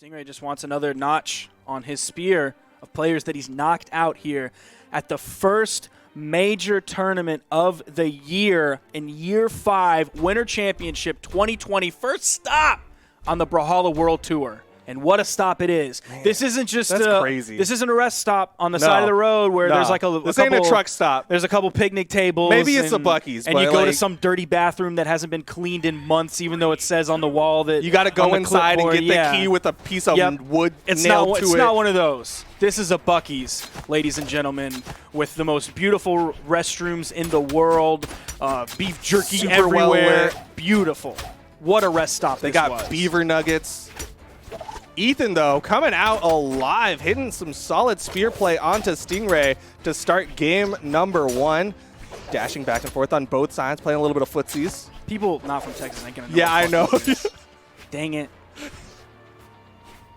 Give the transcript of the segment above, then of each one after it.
Stingray just wants another notch on his spear of players that he's knocked out here at the first major tournament of the year in Year 5, Winter Championship 2020. First stop on the Brawlhalla World Tour. And what a stop it is. Man, this isn't just crazy. This isn't a rest stop on the side of the road where there's like this ain't a truck stop. There's a couple picnic tables. Maybe it's a Buc-ee's. And you go to some dirty bathroom that hasn't been cleaned in months, even though it says on the wall that you got to go inside and get the key with a piece of wood nailed to it. It's not one of those. This is a Buc-ee's, ladies and gentlemen, with the most beautiful restrooms in the world, beef jerky Super everywhere. Beautiful. What a rest stop They got beaver nuggets. Ethan, though, coming out alive, hitting some solid spear play onto Stingray to start game number 1. Dashing back and forth on both sides, playing a little bit of footsies. People not from Texas ain't going to know. Yeah, I know. Dang it.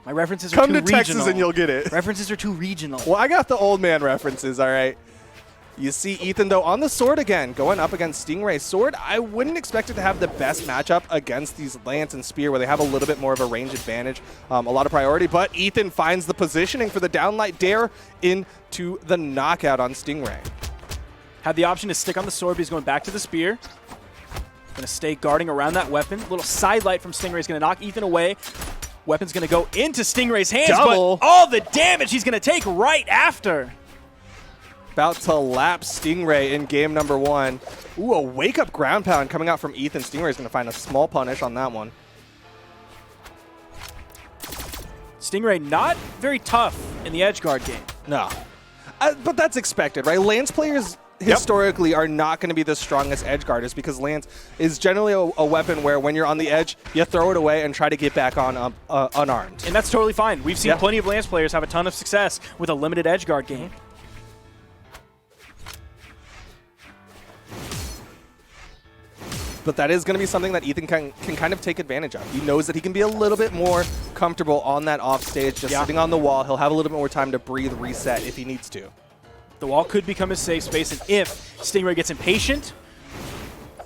My references are Come too to regional. Texas and you'll get it. References are too regional. Well, I got the old man references, all right. You see Ethan, though, on the sword again, going up against Stingray. Sword, I wouldn't expect it to have the best matchup against these Lance and Spear, where they have a little bit more of a range advantage, a lot of priority. But Ethan finds the positioning for the downlight dare into the knockout on Stingray. Had the option to stick on the sword, but he's going back to the spear. Going to stay guarding around that weapon. A little side light from Stingray is going to knock Ethan away. Weapon's going to go into Stingray's hands, Double. But all the damage he's going to take right after. About to lap Stingray in game number 1. Ooh, a wake-up ground pound coming out from Ethan. Stingray is going to find a small punish on that one. Stingray not very tough in the edge guard game. No. But that's expected, right? Lance players historically are not going to be the strongest edge guarders because Lance is generally a weapon where when you're on the edge, you throw it away and try to get back on unarmed. And that's totally fine. We've seen plenty of Lance players have a ton of success with a limited edge guard game. But that is going to be something that Ethan can kind of take advantage of. He knows that he can be a little bit more comfortable on that off stage, just sitting on the wall. He'll have a little bit more time to breathe, reset if he needs to. The wall could become his safe space, and if Stingray gets impatient,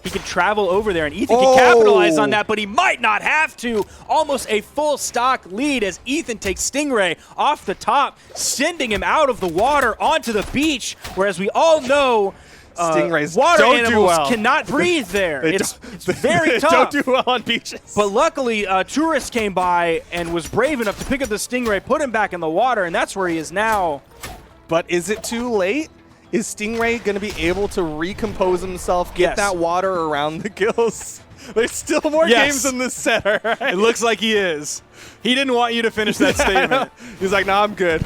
he can travel over there, and Ethan can capitalize on that, but he might not have to. Almost a full stock lead as Ethan takes Stingray off the top, sending him out of the water onto the beach, whereas we all know Stingrays water don't animals do well. cannot breathe there. It's very they tough. Don't do well on beaches. But luckily, a tourist came by and was brave enough to pick up the Stingray, put him back in the water, and that's where he is now. But is it too late? Is Stingray going to be able to recompose himself, get that water around the gills? There's still more games in this set, all right? It looks like he is. He didn't want you to finish that statement. He's like, nah, I'm good.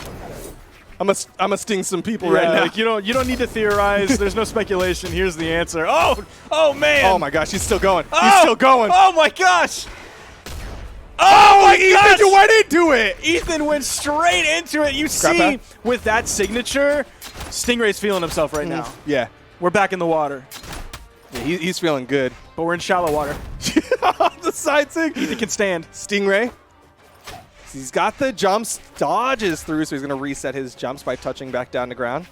I'm gonna sting some people right now. Like you don't need to theorize. There's no speculation. Here's the answer. Oh man. Oh my gosh, he's still going. He's still going. Oh my gosh. Oh my gosh. Ethan, why did he do it? Ethan went straight into it. You see, with that signature, Stingray's feeling himself right now. Yeah. We're back in the water. Yeah, he's feeling good. But we're in shallow water. The side sig. Ethan can stand. Stingray. He's got the jumps, dodges through, so he's going to reset his jumps by touching back down to ground.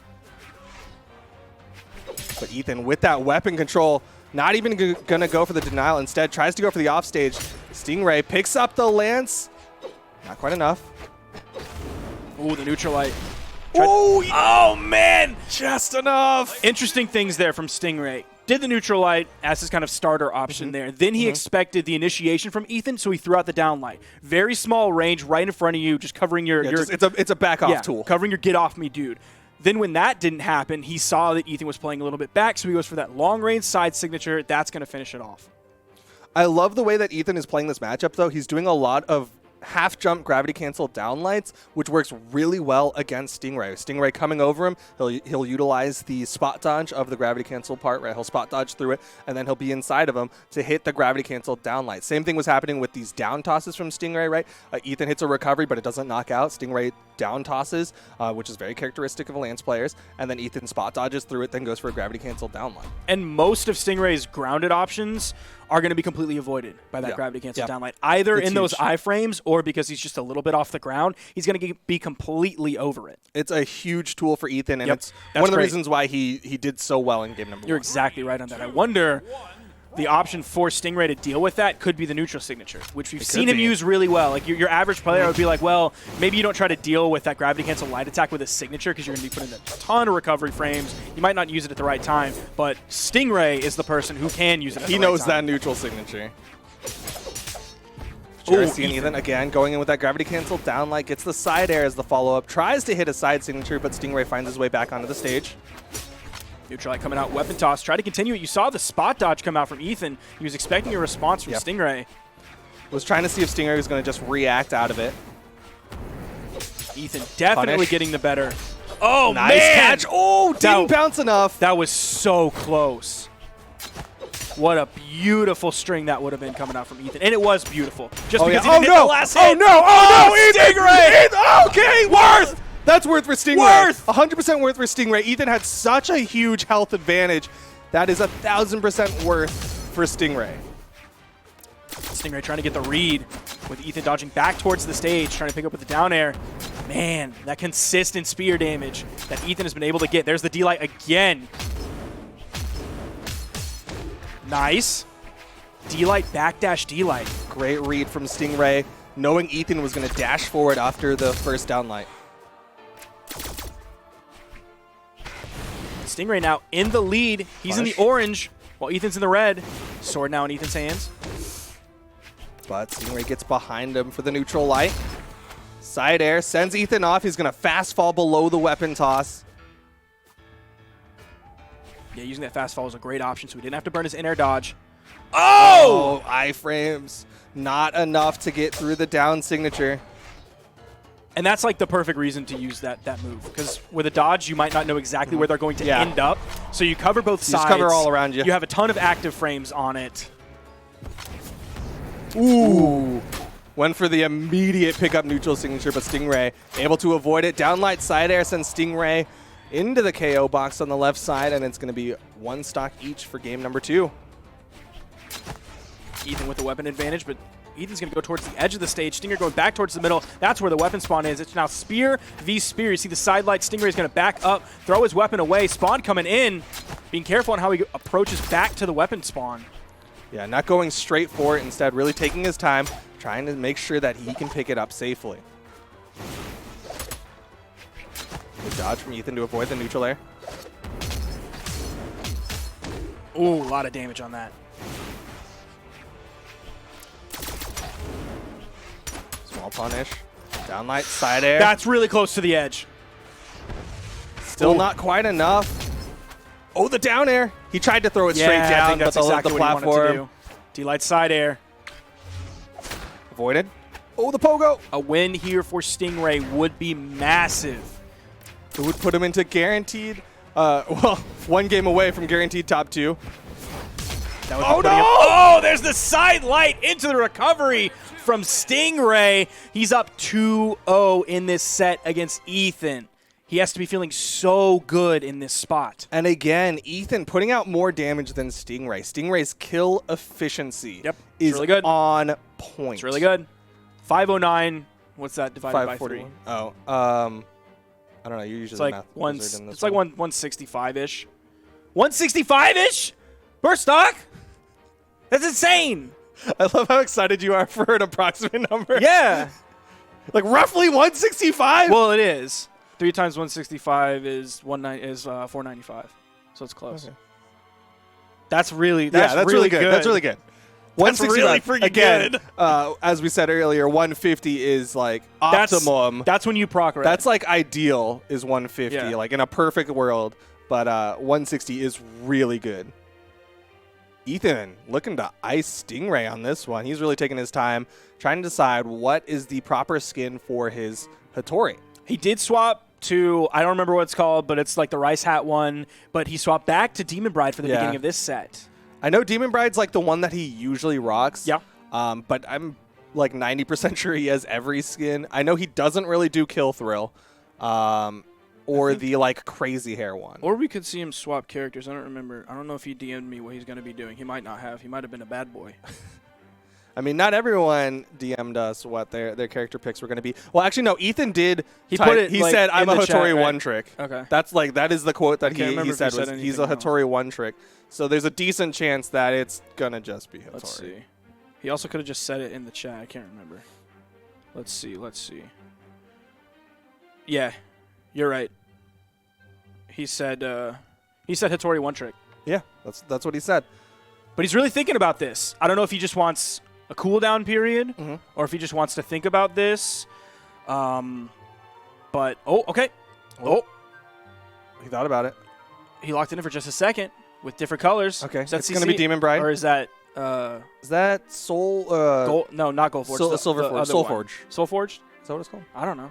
But Ethan, with that weapon control, not even going to go for the denial. Instead, tries to go for the offstage. Stingray picks up the lance. Not quite enough. Ooh, the neutral light. Oh, man. Just enough. Interesting things there from Stingray. Did the neutral light as his kind of starter option there. Then he expected the initiation from Ethan, so he threw out the down light. Very small range right in front of you, just covering your... it's a back-off tool. Covering your get-off-me dude. Then when that didn't happen, he saw that Ethan was playing a little bit back, so he goes for that long-range side signature. That's going to finish it off. I love the way that Ethan is playing this matchup, though. He's doing a lot of half-jump gravity cancel downlights, which works really well against Stingray. Stingray coming over him, he'll utilize the spot dodge of the gravity cancel part, right? He'll spot dodge through it, and then he'll be inside of him to hit the gravity cancel downlight. Same thing was happening with these down tosses from Stingray, right? Ethan hits a recovery, but it doesn't knock out. Stingray down tosses, which is very characteristic of Lance players, and then Ethan spot dodges through it, then goes for a gravity cancel downlight. And most of Stingray's grounded options are going to be completely avoided by that gravity cancel downlight, either in those iframes or because he's just a little bit off the ground. He's going to be completely over it. It's a huge tool for Ethan, and it's one of the reasons why he did so well in game number 1. You're exactly right on that. I wonder the option for Stingray to deal with that could be the neutral signature, which we've It seen could him be. use really well. Like your average player would be like, well, maybe you don't try to deal with that gravity cancel light attack with a signature because you're going to be putting a ton of recovery frames. You might not use it at the right time, but Stingray is the person who can use it at the He right knows time. that neutral signature. Jersey and Ethan again going in with that gravity cancel. Down light gets the side air as the follow-up. Tries to hit a side signature, but Stingray finds his way back onto the stage. Neutral light coming out, weapon toss. Try to continue it. You saw the spot dodge come out from Ethan. He was expecting a response from Stingray. Was trying to see if Stingray was going to just react out of it. Ethan definitely Punish. getting the better. Oh, Nice man! catch. Oh, didn't bounce enough. That was so close. What a beautiful string that would have been coming out from Ethan. And it was beautiful. Just because he didn't hit the last hit. Oh, no. Oh, no. Stingray! Okay, worth. That's worth for Stingray. Worth. 100% worth for Stingray. Ethan had such a huge health advantage. That is 1,000% worth for Stingray. Stingray trying to get the read with Ethan dodging back towards the stage, trying to pick up with the down air. Man, that consistent spear damage that Ethan has been able to get. There's the D-Light again. Nice. D-Light, backdash D-Light. Great read from Stingray, knowing Ethan was going to dash forward after the first down light. Stingray now in the lead. He's in the orange while Ethan's in the red. Sword now in Ethan's hands. But Stingray gets behind him for the neutral light. Side air sends Ethan off. He's going to fast fall below the weapon toss. Yeah, using that fast fall was a great option, so he didn't have to burn his in-air dodge. Oh, iframes. Not enough to get through the down signature. And that's like the perfect reason to use that move, because with a dodge, you might not know exactly where they're going to end up. So you cover both sides. Just cover all around you. You have a ton of active frames on it. Ooh. Went for the immediate pickup neutral signature, but Stingray able to avoid it. Downlight side air sends Stingray into the KO box on the left side, and it's going to be one stock each for game number 2. Ethan with the weapon advantage, but Ethan's going to go towards the edge of the stage. Stinger going back towards the middle. That's where the weapon spawn is. It's now Spear v Spear. You see the side light. Stingray is going to back up, throw his weapon away. Spawn coming in. Being careful on how he approaches back to the weapon spawn. Yeah, not going straight for it. Instead, really taking his time, trying to make sure that he can pick it up safely. Good dodge from Ethan to avoid the neutral air. Ooh, a lot of damage on that. Small punish. Downlight, side air. That's really close to the edge. Still not quite enough. Oh, the down air. He tried to throw it straight I down, think that's but exactly the what he wanted to platform do. D-Light side air. avoided. Oh, the pogo. A win here for Stingray would be massive. It would put him into guaranteed, well, one game away from guaranteed top 2. That would Oh, be putting no! him- Oh, there's the side light into the recovery from Stingray. He's up 2-0 in this set against Ethan. He has to be feeling so good in this spot. And again, Ethan putting out more damage than Stingray. Stingray's kill efficiency is really good. on point. It's really good. 509. What's that divided by 3? 541. Oh, I don't know. You're usually It's like the math one. wizard in this It's like one. 165-ish. 165-ish per stock. That's insane. I love how excited you are for an approximate number. Yeah. Like roughly 165? Well, it is. 3 times 165 is 495. So it's close. Okay. That's really That's really good. That's really good. That's really 165. freaking Again, good. As we said earlier, 150 is like optimum. That's when you proc right. That's like ideal is 150, Yeah. like in a perfect world. But 160 is really good. Ethan looking to ice Stingray on this one. He's really taking his time trying to decide what is the proper skin for his Hattori. He did swap to, I don't remember what it's called, but it's like the Rice Hat one. But he swapped back to Demon Bride for the beginning of this set. I know Demon Bride's like the one that he usually rocks. Yeah. But I'm like 90% sure he has every skin. I know he doesn't really do Kill Thrill. Or the like crazy hair one. Or we could see him swap characters. I don't remember. I don't know if he DM'd me what he's going to be doing. He might not have. He might have been a bad boy. I mean, not everyone DM'd us what their character picks were going to be. Well, actually, no. Ethan did. He put it. He like, said, "I'm a in the chat, Hattori right? one trick." Okay. That is the quote that he said was, anything "He's a Hattori one trick." So there's a decent chance that it's gonna just be Hattori. Let's see. He also could have just said it in the chat. I can't remember. Let's see. Yeah, you're right. He said Hattori one trick. Yeah, that's what he said. But he's really thinking about this. I don't know if he just wants a cooldown period or if he just wants to think about this. But, okay. Oh. He thought about it. He locked in for just a second with different colors. Okay, Is that it's going to be Demon Bride. Or is that... is that Soul... Gold? No, not Gold Forge. Silver Forge. Soul Forge. Soul Forged? Is that what it's called? I don't know.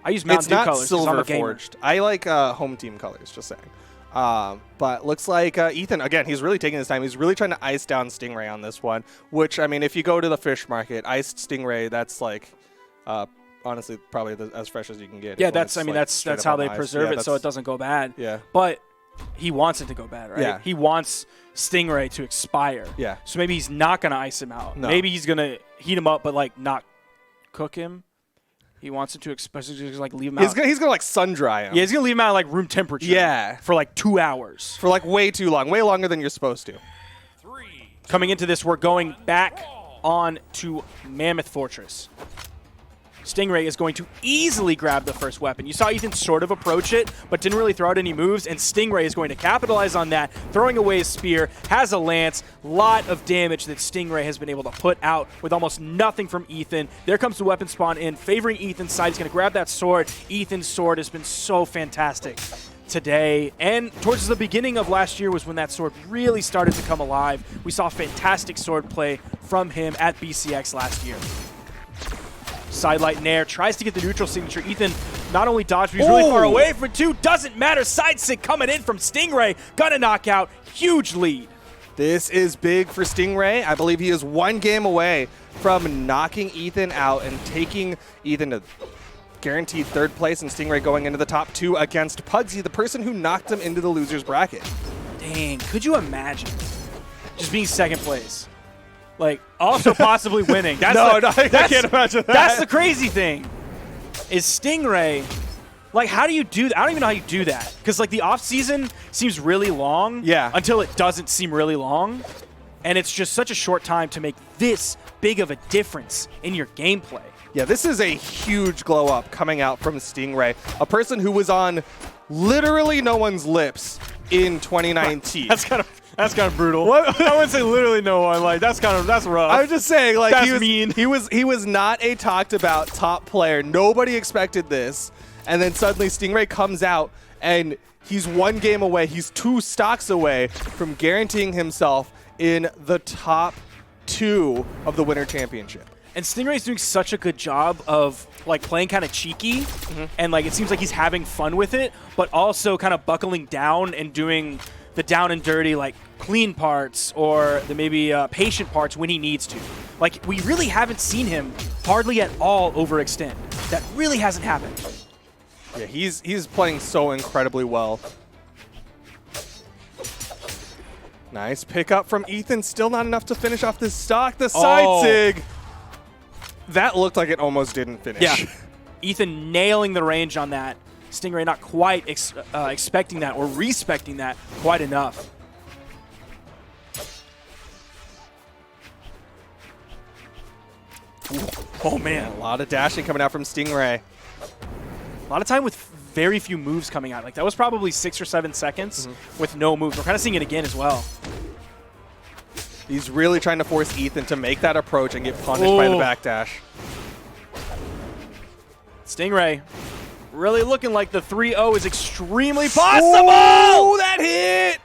I use Mountain Dew colors. It's not Silver I'm a gamer. Forged. I like home team colors, just saying. But looks like Ethan, again, he's really taking his time. He's really trying to ice down Stingray on this one, which, I mean, if you go to the fish market, iced Stingray, that's like, honestly, probably as fresh as you can get. Yeah, that's how they preserve it so it doesn't go bad. Yeah. But he wants it to go bad, right? Yeah. He wants Stingray to expire. Yeah. So maybe he's not going to ice him out. No. Maybe he's going to heat him up but, like, not cook him. He wants it to just like leave him out. He's gonna like sun dry him. Yeah, he's gonna leave him out at like room temperature. Yeah. For like 2 hours. For like way too long, way longer than you're supposed to. Coming into this, we're going back on to Mammoth Fortress. Stingray is going to easily grab the first weapon. You saw Ethan sort of approach it, but didn't really throw out any moves, and Stingray is going to capitalize on that, throwing away his spear, has a lance, lot of damage that Stingray has been able to put out with almost nothing from Ethan. There comes the weapon spawn in, favoring Ethan's side. He's going to grab that sword. Ethan's sword has been so fantastic today, and towards the beginning of last year was when that sword really started to come alive. We saw fantastic sword play from him at BCX last year. Sidelight Nair tries to get the neutral signature. Ethan not only dodged, but he's really far away for two. Doesn't matter. Side stick coming in from Stingray. Gonna knock out. Huge lead. This is big for Stingray. I believe he is one game away from knocking Ethan out and taking Ethan to guaranteed third place, and Stingray going into the top two against Pudsey, the person who knocked him into the loser's bracket. Dang, could you imagine just being second place? Like, also possibly winning. That's I can't imagine that. That's the crazy thing, is Stingray, like, how do you do that? I don't even know how you do that. Because, like, the off-season seems really long until it doesn't seem really long. And it's just such a short time to make this big of a difference in your gameplay. Yeah, this is a huge glow-up coming out from Stingray, a person who was on literally no one's lips in 2019. That's kind of brutal. What? I wouldn't say literally no one. Like, that's rough. I was just saying, like, that's mean. He was not a talked about top player. Nobody expected this, and then suddenly Stingray comes out and he's one game away. He's 2 stocks away from guaranteeing himself in the top 2 of the Winter Championship. And Stingray's doing such a good job of, like, playing kind of cheeky, and, like, it seems like he's having fun with it, but also kind of buckling down and doing the down and dirty, like, clean parts or the maybe patient parts when he needs to. Like, we really haven't seen him hardly at all overextend. That really hasn't happened. Yeah, he's playing so incredibly well. Nice pickup from Ethan. Still not enough to finish off this stock. The side sig. That looked like it almost didn't finish. Yeah. Ethan nailing the range on that. Stingray not quite expecting that or respecting that quite enough. Ooh. Oh, man. A lot of dashing coming out from Stingray. A lot of time with very few moves coming out. Like, that was probably 6 or 7 seconds with no moves. We're kind of seeing it again as well. He's really trying to force Ethan to make that approach and get punished by the backdash. Stingray really looking like the 3-0 is extremely possible. Oh, that hit!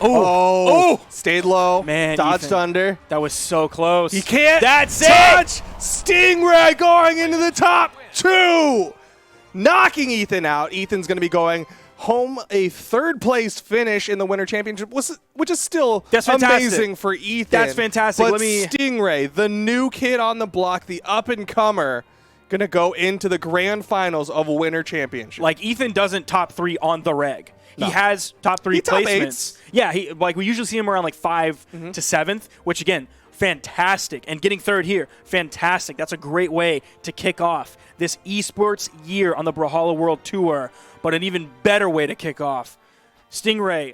Oh, stayed low. Man, dodged Ethan, under. That was so close. He can't touch Stingray going into the top 2. Knocking Ethan out. Ethan's going to be going home a third place finish in the Winter Championship, which is still amazing for Ethan. That's fantastic. But Stingray, the new kid on the block, the up-and-comer, going to go into the grand finals of a Winter Championship. Like, Ethan doesn't top 3 on the reg. He has top 3 He top placements. eights. Yeah, like we usually see him around like 5 to 7th, which again, fantastic. And getting 3rd here, fantastic. That's a great way to kick off this esports year on the Brawlhalla World Tour, but an even better way to kick off. Stingray